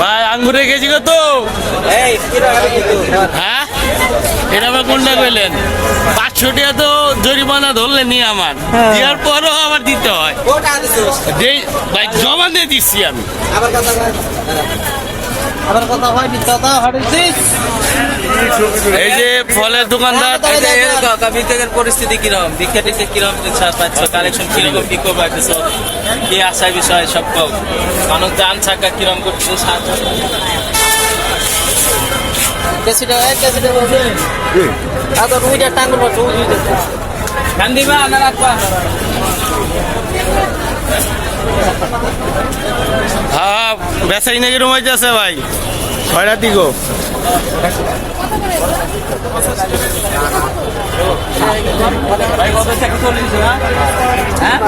ভাই আঙ্গুরে কেজি কত? হ্যাঁ, এটা আবার কোনটা কইলেন? 500 টাকা তো জরিমানা ধরলেন নি আমার, দেওয়ার পরও আবার দিতে হয়। ভাই জমা দিয়ে দিচ্ছি আমি। এই যে ফলের দোকানদার, পরিস্থিতি কিরকম, দীক্ষা টিক্ষা কিরকম পাচ্ছ, কালেকশন কিরকম কি করবো, কি আশা বিষয় সব কম, মানুষ দান ছাকা কিরকম করছে, দিবা না রাখবা। হ্যাঁ বেচাই নাকি রুম আছে ভাই, ছয়টা দিগো। হ্যাঁ